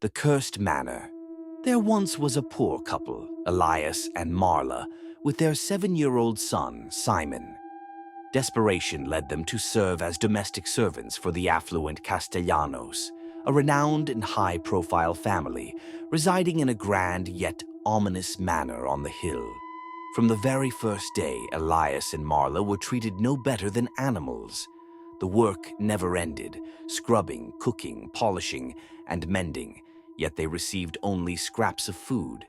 The Cursed Manor. There once was a poor couple, Elias and Marla, with their 7-year-old son, Simon. Desperation led them to serve as domestic servants for the affluent Castellanos, a renowned and high-profile family residing in a grand yet ominous manor on the hill. From the very first day, Elias and Marla were treated no better than animals. The work never ended, scrubbing, cooking, polishing, and mending, yet they received only scraps of food.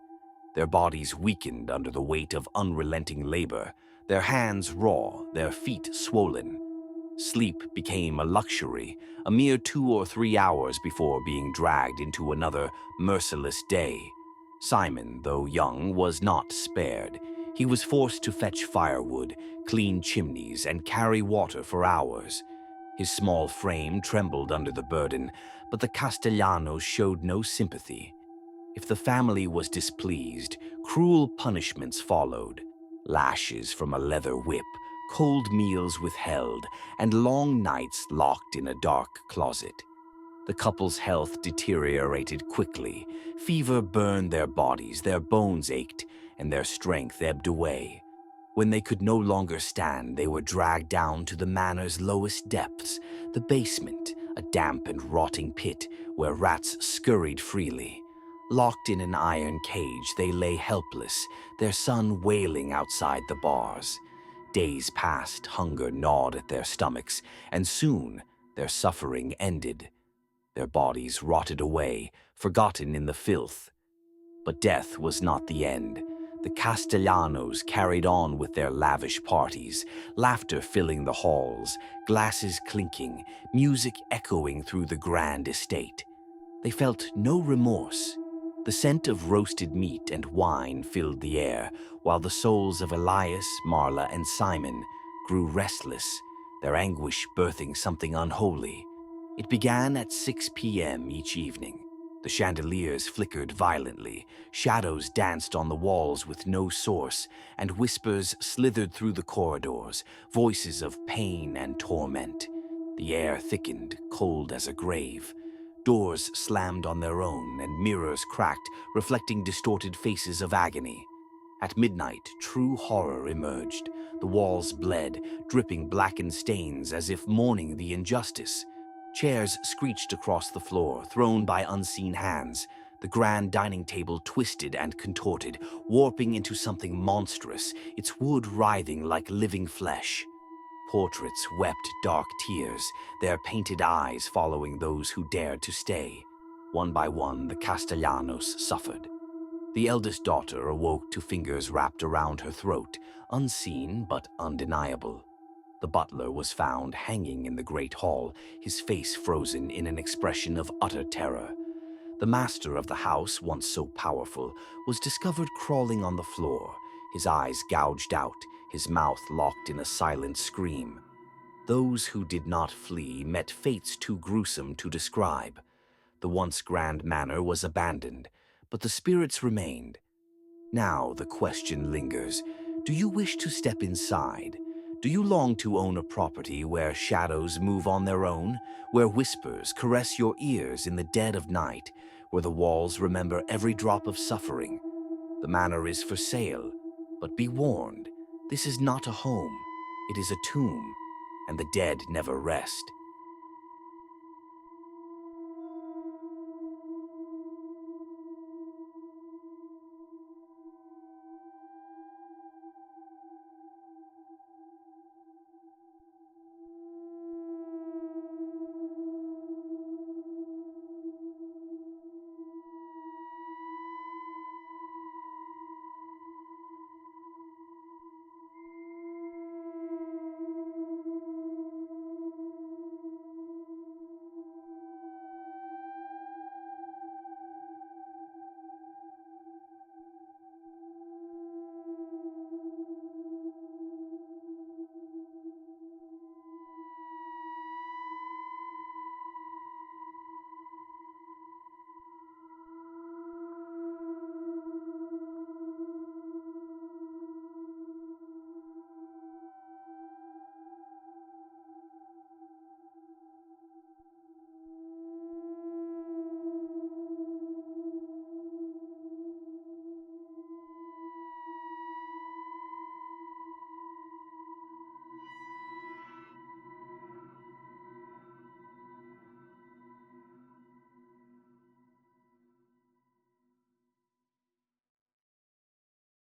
Their bodies weakened under the weight of unrelenting labor, their hands raw, their feet swollen. Sleep became a luxury, a mere 2 or 3 hours before being dragged into another merciless day. Simon, though young, was not spared. He was forced to fetch firewood, clean chimneys, and carry water for hours. His small frame trembled under the burden, but the Castellanos showed no sympathy. If the family was displeased, cruel punishments followed. Lashes from a leather whip, cold meals withheld, and long nights locked in a dark closet. The couple's health deteriorated quickly. Fever burned their bodies, their bones ached, and their strength ebbed away. When they could no longer stand, they were dragged down to the manor's lowest depths, the basement, a damp and rotting pit where rats scurried freely. Locked in an iron cage, they lay helpless, their son wailing outside the bars. Days passed, hunger gnawed at their stomachs, and soon their suffering ended. Their bodies rotted away, forgotten in the filth. But death was not the end. The Castellanos carried on with their lavish parties, laughter filling the halls, glasses clinking, music echoing through the grand estate. They felt no remorse. The scent of roasted meat and wine filled the air, while the souls of Elias, Marla, and Simon grew restless, their anguish birthing something unholy. It began at 6 p.m. each evening. The chandeliers flickered violently, shadows danced on the walls with no source, and whispers slithered through the corridors, voices of pain and torment. The air thickened, cold as a grave. Doors slammed on their own, and mirrors cracked, reflecting distorted faces of agony. At midnight, true horror emerged. The walls bled, dripping blackened stains as if mourning the injustice. Chairs screeched across the floor, thrown by unseen hands. The grand dining table twisted and contorted, warping into something monstrous, its wood writhing like living flesh. Portraits wept dark tears, their painted eyes following those who dared to stay. One by one, the Castellanos suffered. The eldest daughter awoke to fingers wrapped around her throat, unseen but undeniable. The butler was found hanging in the great hall, his face frozen in an expression of utter terror. The master of the house, once so powerful, was discovered crawling on the floor, his eyes gouged out, his mouth locked in a silent scream. Those who did not flee met fates too gruesome to describe. The once grand manor was abandoned, but the spirits remained. Now the question lingers: do you wish to step inside? Do you long to own a property where shadows move on their own, where whispers caress your ears in the dead of night, where the walls remember every drop of suffering? The manor is for sale, but be warned, this is not a home. It is a tomb, and the dead never rest.